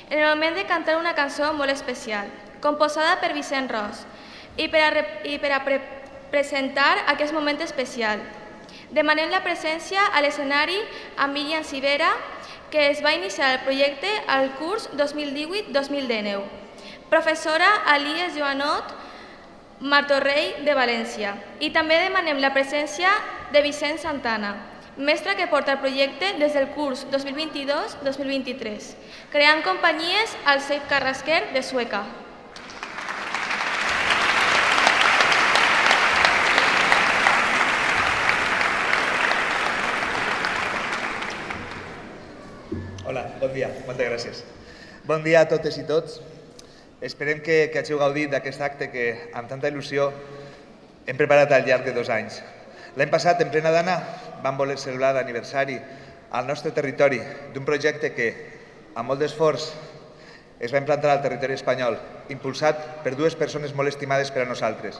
en el moment de cantar una cançó molt especial, composada per Vicent Ros, i per a presentar aquest moment especial. Demanem la presència a l'escenari a Míriam Civera, que es va iniciar el projecte al curs 2018-2019. Professora Elies Joanot Martorell de València. I també demanem la presència de Vicent Santana, mestre que porta el projecte des del curs 2022-2023, creant companyies al Seip Carrasquer de Sueca. Hola, bon dia, moltes gràcies. Bon dia a totes i tots. Esperem que hàgiu gaudit d'aquest acte que, amb tanta il·lusió, hem preparat al llarg de 2 anys. L'any passat, en plena dana, vam voler celebrar l'aniversari al nostre territori d'un projecte que, amb molt d'esforç, es va implantar al territori espanyol, impulsat per 2 persones molt estimades per a nosaltres,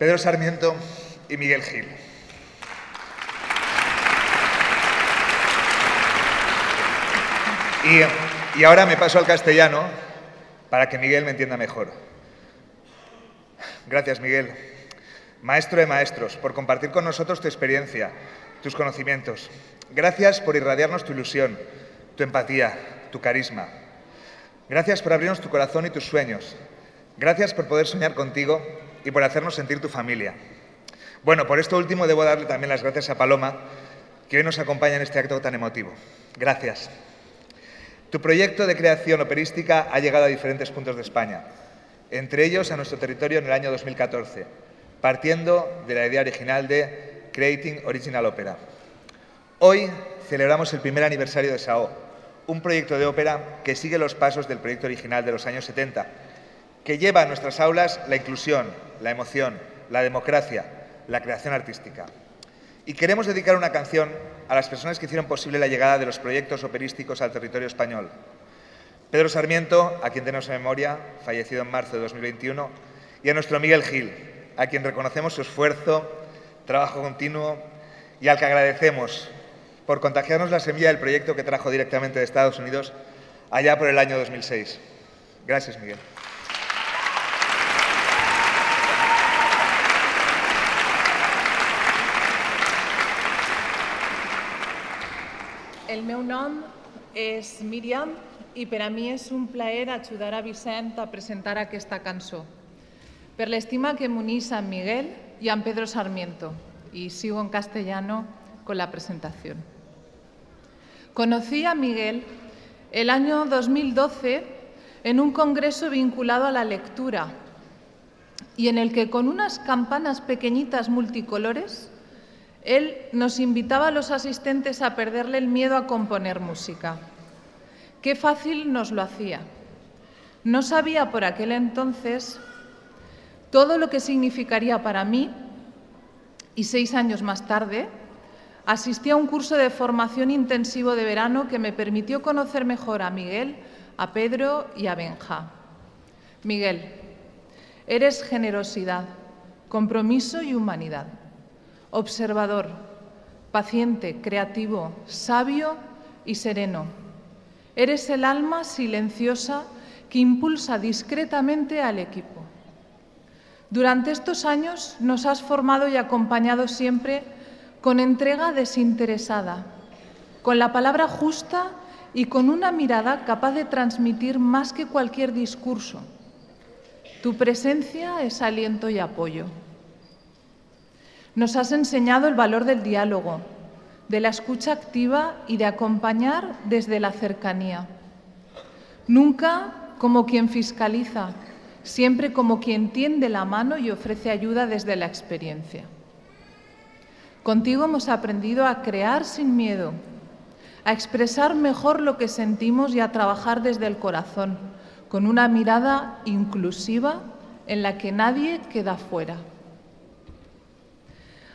Pedro Sarmiento i Miguel Gil. Y ahora me paso al castellano para que Miguel me entienda mejor. Gracias, Miguel, maestro de maestros, por compartir con nosotros tu experiencia, tus conocimientos. Gracias por irradiarnos tu ilusión, tu empatía, tu carisma. Gracias por abrirnos tu corazón y tus sueños. Gracias por poder soñar contigo y por hacernos sentir tu familia. Bueno, por esto último debo darle también las gracias a Paloma, que hoy nos acompaña en este acto tan emotivo. Gracias. Tu proyecto de creación operística ha llegado a diferentes puntos de España, entre ellos a nuestro territorio en el año 2014, partiendo de la idea original de Creating Original Opera. Hoy celebramos el primer aniversario de SAO, un proyecto de ópera que sigue los pasos del proyecto original de los años 70, que lleva a nuestras aulas la inclusión, la emoción, la democracia, la creación artística. Y queremos dedicar una canción a las personas que hicieron posible la llegada de los proyectos operísticos al territorio español. Pedro Sarmiento, a quien tenemos en memoria, fallecido en marzo de 2021, y a nuestro Miguel Gil, a quien reconocemos su esfuerzo, trabajo continuo y al que agradecemos por contagiarnos la semilla del proyecto que trajo directamente de Estados Unidos allá por el año 2006. Gracias, Miguel. El meu nom és Míriam i per a mi és un plaer ajudar a Vicent a presentar aquesta cançó. Per l'estima que m'unís a Miguel y a Pedro Sarmiento, y sigo en castellano con la presentación. Conocí a Miguel el año 2012 en un congreso vinculado a la lectura y en el que con unas campanas pequeñitas multicolores él nos invitaba a los asistentes a perderle el miedo a componer música. Qué fácil nos lo hacía. No sabía por aquel entonces todo lo que significaría para mí y 6 años más tarde asistí a un curso de formación intensivo de verano que me permitió conocer mejor a Miguel, a Pedro y a Benja. Miguel, eres generosidad, compromiso y humanidad. Observador, paciente, creativo, sabio y sereno. Eres el alma silenciosa que impulsa discretamente al equipo. Durante estos años nos has formado y acompañado siempre con entrega desinteresada, con la palabra justa y con una mirada capaz de transmitir más que cualquier discurso. Tu presencia es aliento y apoyo. Nos has enseñado el valor del diálogo, de la escucha activa y de acompañar desde la cercanía. Nunca como quien fiscaliza, siempre como quien tiende la mano y ofrece ayuda desde la experiencia. Contigo hemos aprendido a crear sin miedo, a expresar mejor lo que sentimos y a trabajar desde el corazón, con una mirada inclusiva en la que nadie queda fuera.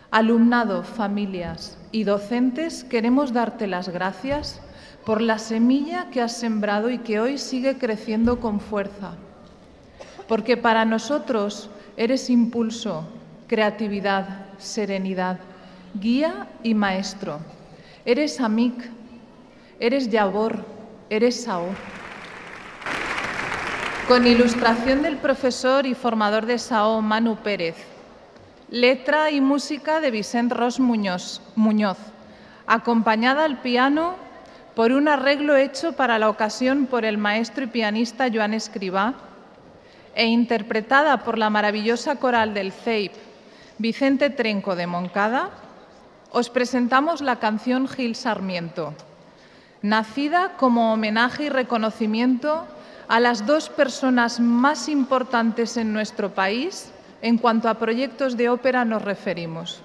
Alumnado, familias y docentes, queremos darte las gracias por la semilla que has sembrado y que hoy sigue creciendo con fuerza. Porque para nosotros eres impulso, creatividad, serenidad, guía y maestro. Eres amic, eres llavor, eres saó. con ilustración del profesor y formador de Saó Manu Pérez, letra y música de Vicent Ros Muñoz, acompañada al piano por un arreglo hecho para la ocasión por el maestro y pianista Joan Escrivá e interpretada por la maravillosa coral del CEIP Vicente Trenco de Moncada, os presentamos la canción Gil Sarmiento, nacida como homenaje y reconocimiento a las dos personas más importantes en nuestro país en cuanto a proyectos de ópera nos referimos.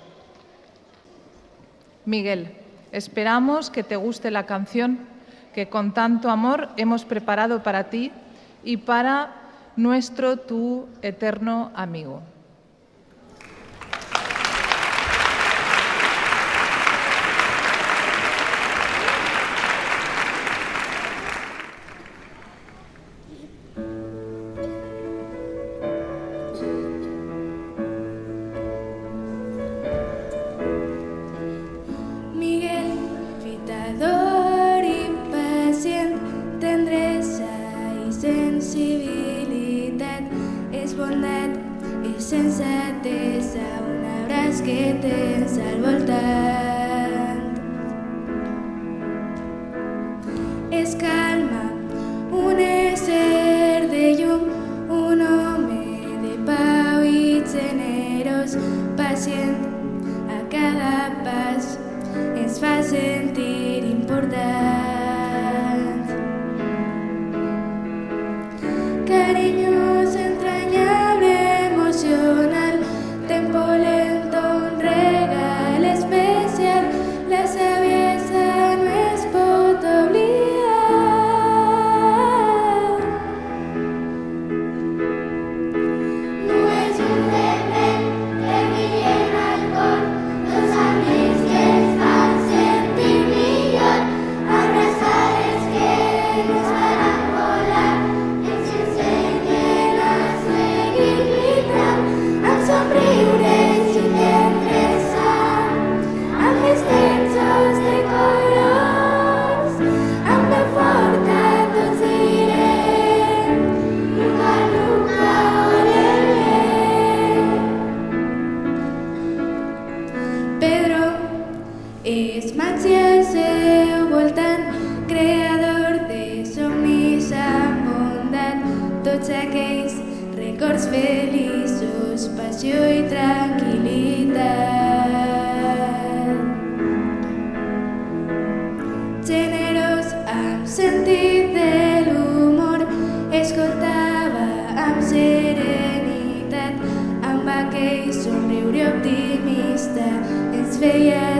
Miguel, esperamos que te guste la canción que con tanto amor hemos preparado para ti y para nuestro tu eterno amigo. Sensatesa, un abraç que tens al voltant. És calma, un ésser de llum, un home de pau i generós, pacient a cada pas, ens fa sentir importants. Carinyós, entranyable, emocional, tempo lento, un regal especial, la saviesa no es pot oblidar. No és un secret que guien al cor, dos amics que ens fan sentir millor, abraçades que ens faran volar, ens ensenyen a seguir lluitant, amb somriures i tendresa, amb extensos de colors, amb veu forta tots direm Luca, Luca, olele. Pedro és màgia al seu voltant, creador de somnis amb bondat, tots aquells records feliços, passió i tranquil·litat. Generós amb sentit de l'humor, escoltava amb serenitat, amb aquell somriure optimista ens feia